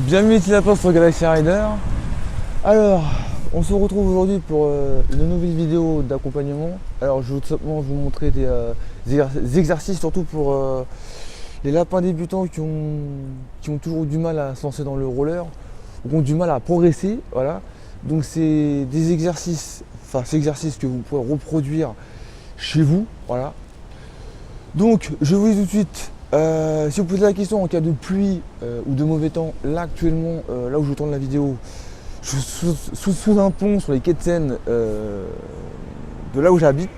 Bienvenue ici la poste sur Galaxy Rider. Alors, on se retrouve aujourd'hui pour une nouvelle vidéo d'accompagnement. Alors, je vais tout simplement vous montrer des exercices, surtout pour les lapins débutants qui ont toujours du mal à se lancer dans le roller, ou qui ont du mal à progresser. Voilà. Donc, c'est des exercices, ces exercices que vous pouvez reproduire chez vous. Voilà. Donc, je vous dis tout de suite. Si vous posez la question en cas de pluie ou de mauvais temps, là actuellement, là où je tourne la vidéo, je suis sous un pont sur les quais de Seine de là où j'habite.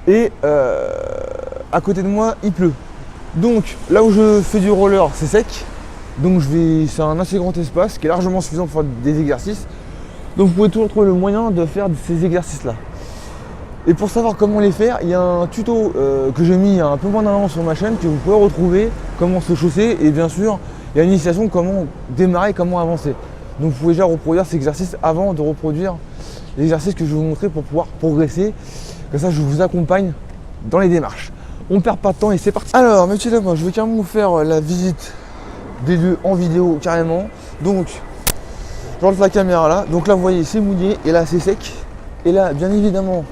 Et à côté de moi, il pleut. Donc là où je fais du roller, c'est sec. Donc c'est un assez grand espace qui est largement suffisant pour faire des exercices. Donc vous pouvez toujours trouver le moyen de faire ces exercices-là. Et pour savoir comment les faire, il y a un tuto que j'ai mis il y a un peu moins d'un an sur ma chaîne que vous pouvez retrouver, comment se chausser, et bien sûr il y a une initiation comment démarrer, comment avancer. Donc vous pouvez déjà reproduire ces exercices avant de reproduire l'exercice que je vais vous montrer pour pouvoir progresser. Comme ça je vous accompagne dans les démarches. On ne perd pas de temps et c'est parti. Alors mes petits lapins, je vais carrément vous faire la visite des lieux en vidéo carrément. Donc je lance la caméra là, donc là vous voyez c'est mouillé et là c'est sec. Et là bien évidemment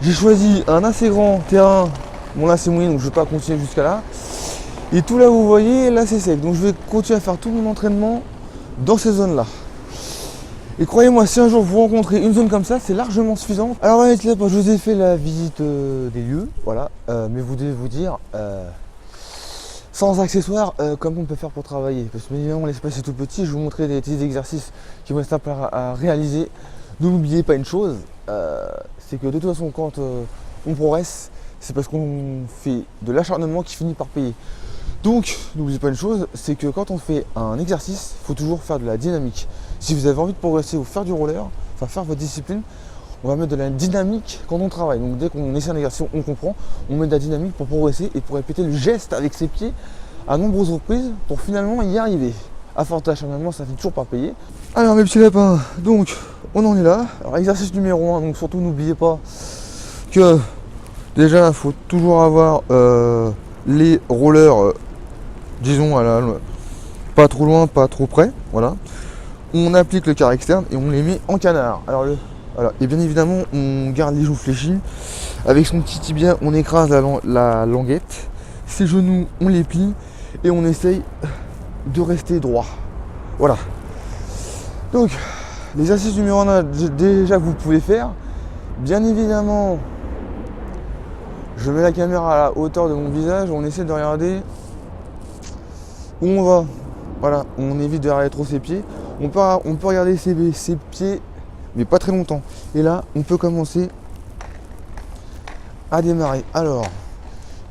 j'ai choisi un assez grand terrain. Bon là c'est mouillé donc je ne vais pas continuer jusqu'à là. Et tout là où vous voyez, là c'est sec. Donc je vais continuer à faire tout mon entraînement dans ces zones là. Et croyez-moi, si un jour vous rencontrez une zone comme ça, c'est largement suffisant. Alors là, je vous ai fait la visite des lieux, voilà. Mais vous devez vous dire, sans accessoires, comment on peut faire pour travailler. Parce que évidemment l'espace est tout petit, je vais vous montrer des petits exercices qui vont être simples à réaliser. N'oubliez pas une chose, c'est que de toute façon quand on progresse, c'est parce qu'on fait de l'acharnement qui finit par payer. Donc n'oubliez pas une chose, c'est que quand on fait un exercice, il faut toujours faire de la dynamique. Si vous avez envie de progresser ou faire du roller, faire votre discipline, on va mettre de la dynamique quand on travaille. Donc dès qu'on essaie un exercice, on comprend, on met de la dynamique pour progresser et pour répéter le geste avec ses pieds à nombreuses reprises pour finalement y arriver. À force d'acharnement, ça ne fait toujours pas payer. Alors mes petits lapins, donc on en est là. Alors exercice numéro 1, donc surtout n'oubliez pas que déjà il faut toujours avoir les rollers, disons pas trop loin, pas trop près. Voilà. On applique le quart externe et on les met en canard. Voilà. Et bien évidemment on garde les joues fléchies. Avec son petit tibia on écrase la languette. Ses genoux on les plie et on essaye de rester droit. Voilà. Donc l'exercice numéro 1 déjà que vous pouvez faire. Bien évidemment, je mets la caméra à la hauteur de mon visage, on essaie de regarder où on va. Voilà, on évite de regarder trop ses pieds. On peut regarder ses pieds, mais pas très longtemps. Et là, on peut commencer à démarrer. Alors,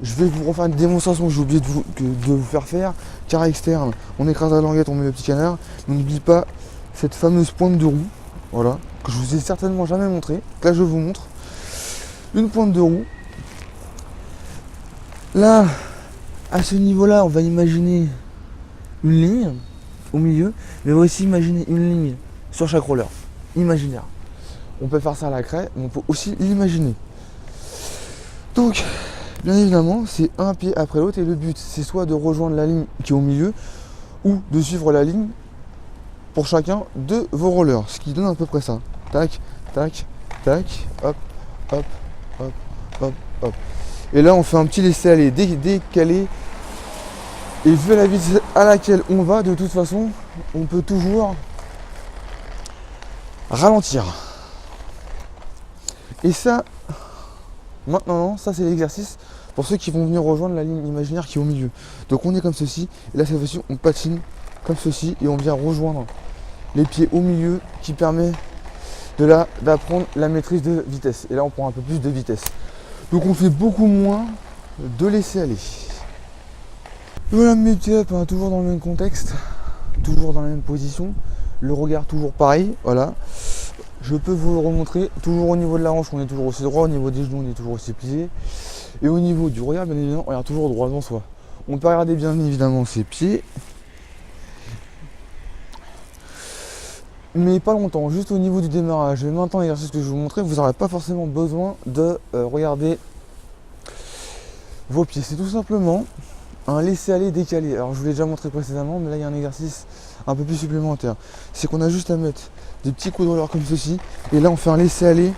je vais vous refaire une démonstration que j'ai oublié de vous faire. Quart externe, on écrase la languette, on met le petit canard. N'oublie pas cette fameuse pointe de roue, voilà, que je vous ai certainement jamais montré. Là, je vous montre une pointe de roue. Là, à ce niveau-là, on va imaginer une ligne au milieu, mais on va aussi imaginer une ligne sur chaque roller, imaginaire. On peut faire ça à la craie, mais on peut aussi l'imaginer. Donc, bien évidemment, c'est un pied après l'autre et le but, c'est soit de rejoindre la ligne qui est au milieu ou de suivre la ligne pour chacun de vos rollers, ce qui donne à peu près ça. Tac, tac, tac, hop, hop, hop, hop, hop. Et là, on fait un petit laisser-aller décalé. Et vu la vitesse à laquelle on va, de toute façon, on peut toujours ralentir. Et ça, maintenant, ça c'est l'exercice pour ceux qui vont venir rejoindre la ligne imaginaire qui est au milieu. Donc on est comme ceci, et là cette fois-ci on patine comme ceci et on vient rejoindre les pieds au milieu qui permet d'apprendre la maîtrise de vitesse. Et là on prend un peu plus de vitesse. Donc on fait beaucoup moins de laisser aller. Voilà mes petits lapins, toujours dans le même contexte, toujours dans la même position, le regard toujours pareil, voilà. Je peux vous le remontrer, toujours au niveau de la hanche on est toujours aussi droit, au niveau des genoux on est toujours aussi plié. Et au niveau du regard, bien évidemment, on regarde toujours droit devant soi. On peut regarder bien évidemment ses pieds. Mais pas longtemps, juste au niveau du démarrage. Et maintenant l'exercice que je vais vous montrer, vous n'aurez pas forcément besoin de regarder vos pieds. C'est tout simplement un laisser-aller décalé. Alors je vous l'ai déjà montré précédemment, mais là il y a un exercice un peu plus supplémentaire. C'est qu'on a juste à mettre des petits coups de roller comme ceci, et là on fait un laisser-aller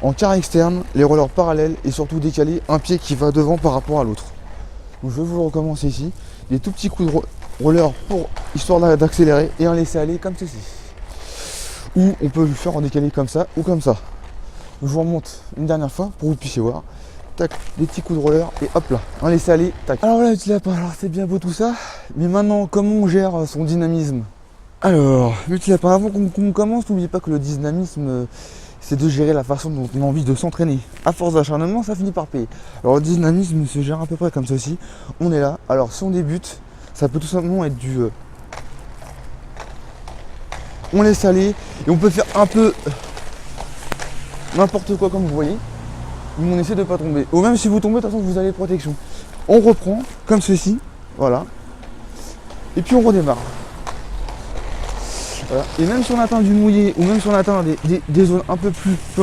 en quart externe, les rollers parallèles et surtout décalé, un pied qui va devant par rapport à l'autre. Donc je vais vous le recommencer ici, des tout petits coups de roller pour histoire d'accélérer et un laisser-aller comme ceci. Ou on peut le faire en décalé comme ça ou comme ça. Je vous remonte une dernière fois pour que vous puissiez voir. Tac, des petits coups de roller et hop là, un laisser-aller, tac. Alors là, le petit lapin, alors c'est bien beau tout ça, mais maintenant, comment on gère son dynamisme? Alors, le petit lapin, avant qu'on commence, n'oubliez pas que le dynamisme, c'est de gérer la façon dont on a envie de s'entraîner. À force d'acharnement, ça finit par payer. Alors le dynamisme se gère à peu près comme ceci. On est là. Alors si on débute, ça peut tout simplement être du... on laisse aller et on peut faire un peu n'importe quoi comme vous voyez. Mais on essaie de ne pas tomber. Ou même si vous tombez, de toute façon vous avez protection. On reprend comme ceci. Voilà. Et puis on redémarre. Voilà. Et même si on atteint du mouillé ou même si on atteint des zones un peu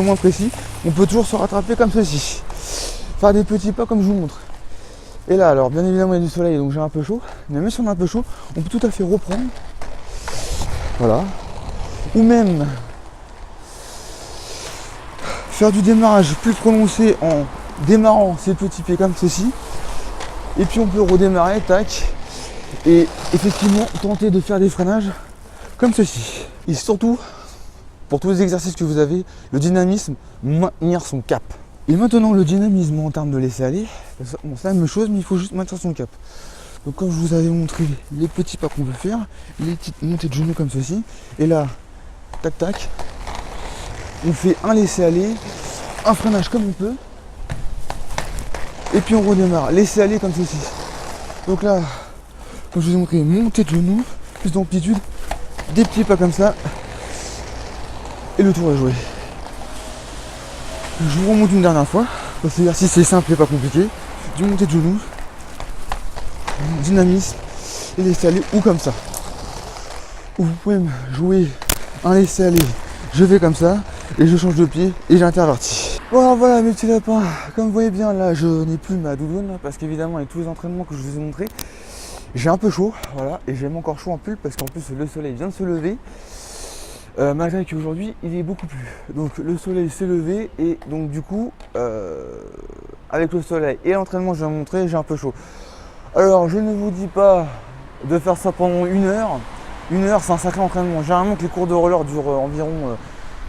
moins précises, on peut toujours se rattraper comme ceci. Faire des petits pas comme je vous montre. Et là alors bien évidemment il y a du soleil donc j'ai un peu chaud. Mais même si on a un peu chaud, on peut tout à fait reprendre. Voilà. Ou même faire du démarrage plus prononcé en démarrant ses petits pieds comme ceci. Et puis on peut redémarrer, tac. Et effectivement tenter de faire des freinages comme ceci. Et surtout, pour tous les exercices que vous avez, le dynamisme, maintenir son cap. Et maintenant, le dynamisme en termes de laisser aller, bon, c'est la même chose, mais il faut juste maintenir son cap. Donc comme je vous avais montré les petits pas qu'on peut faire, les petites montées de genoux comme ceci, et là, tac tac, on fait un laisser aller, un freinage comme on peut, et puis on redémarre, laisser aller comme ceci. Donc là, comme je vous ai montré, montée de genoux, plus d'amplitude, des petits pas comme ça et le tour est joué. Je vous remonte une dernière fois parce que l'exercice c'est simple et pas compliqué. Du montée de genoux, dynamisme et laisser aller ou comme ça. Ou vous pouvez jouer un laisser aller, je vais comme ça et je change de pied et j'intervertis. Voilà mes petits lapins, comme vous voyez bien là je n'ai plus ma doudoune parce qu'évidemment avec tous les entraînements que je vous ai montrés, j'ai un peu chaud, voilà, et j'ai même encore chaud en pull parce qu'en plus le soleil vient de se lever, malgré qu'aujourd'hui il est beaucoup plus. Donc le soleil s'est levé et donc du coup, avec le soleil et l'entraînement que je vais vous montrer, j'ai un peu chaud. Alors je ne vous dis pas de faire ça pendant 1 heure. 1 heure c'est un sacré entraînement. Généralement que les cours de roller durent environ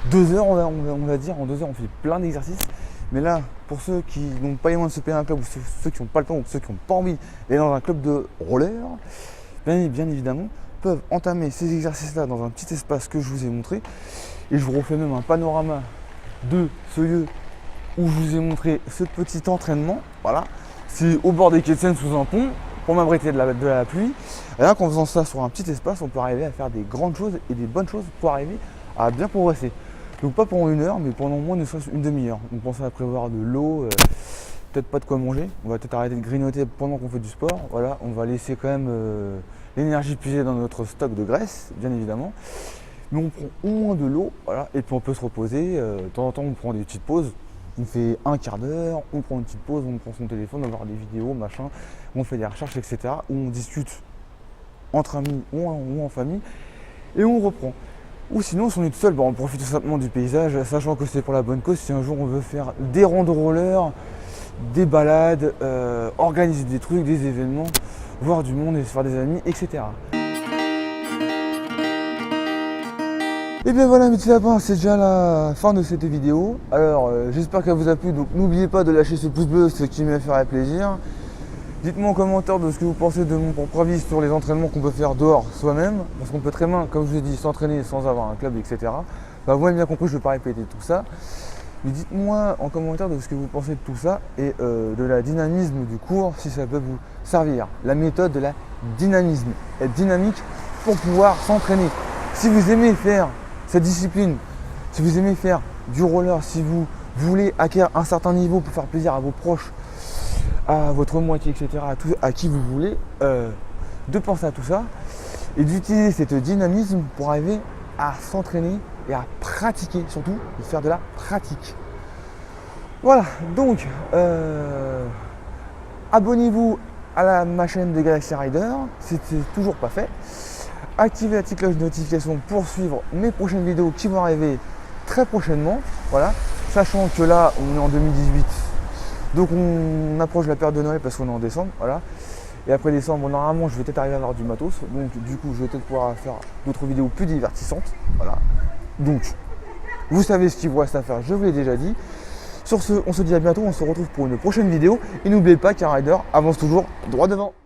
2 heures, on va dire. En 2 heures on fait plein d'exercices. Mais là, pour ceux qui n'ont pas les moyens de se payer un club, ou ceux qui n'ont pas le temps, ou ceux qui n'ont pas envie d'aller dans un club de roller, bien évidemment, peuvent entamer ces exercices-là dans un petit espace que je vous ai montré. Et je vous refais même un panorama de ce lieu où je vous ai montré ce petit entraînement. Voilà, c'est au bord des quais de Seine sous un pont, pour m'abriter de la pluie. Et là, qu'en faisant ça sur un petit espace, on peut arriver à faire des grandes choses et des bonnes choses pour arriver à bien progresser. Donc pas pendant 1 heure, mais pendant moins ne serait-ce une demi-heure. On pensait à prévoir de l'eau, peut-être pas de quoi manger. On va peut-être arrêter de grignoter pendant qu'on fait du sport. Voilà, on va laisser quand même l'énergie puiser dans notre stock de graisse, bien évidemment. Mais on prend au moins de l'eau, voilà, et puis on peut se reposer. De temps en temps, on prend des petites pauses. On fait un quart d'heure, on prend une petite pause, on prend son téléphone, on va voir des vidéos, machin. On fait des recherches, etc. Où on discute entre amis ou en famille. Et on reprend. Ou sinon, si on est tout seul, on profite tout simplement du paysage, sachant que c'est pour la bonne cause. Si un jour on veut faire des rangs de roller, des balades, organiser des trucs, des événements, voir du monde et se faire des amis, etc. Et bien voilà mes petits lapins, c'est déjà la fin de cette vidéo. Alors j'espère qu'elle vous a plu, donc n'oubliez pas de lâcher ce pouce bleu, ce qui me ferait plaisir. Dites-moi en commentaire de ce que vous pensez de mon propre avis sur les entraînements qu'on peut faire dehors soi-même. Parce qu'on peut très bien, comme je vous ai dit, s'entraîner sans avoir un club, etc. Bah, vous m'avez bien compris, je ne vais pas répéter tout ça. Mais dites-moi en commentaire de ce que vous pensez de tout ça et de la dynamisme du cours, si ça peut vous servir. La méthode de la dynamisme. Être dynamique pour pouvoir s'entraîner. Si vous aimez faire cette discipline, si vous aimez faire du roller, si vous voulez acquérir un certain niveau pour faire plaisir à vos proches, à votre moitié, etc., à qui vous voulez, de penser à tout ça et d'utiliser cette dynamisme pour arriver à s'entraîner et à pratiquer, surtout de faire de la pratique. Voilà, donc abonnez-vous à ma chaîne de Galaxy Rider, si c'est toujours pas fait. Activez la petite cloche de notification pour suivre mes prochaines vidéos qui vont arriver très prochainement. Voilà, sachant que là, on est en 2018, donc on approche la période de Noël parce qu'on est en décembre. Voilà. Et après décembre, normalement, je vais peut-être arriver à avoir du matos. Donc, du coup, je vais peut-être pouvoir faire d'autres vidéos plus divertissantes. Voilà. Donc, vous savez ce qu'il vous reste à faire, je vous l'ai déjà dit. Sur ce, on se dit à bientôt, on se retrouve pour une prochaine vidéo. Et n'oubliez pas qu'un rider avance toujours droit devant.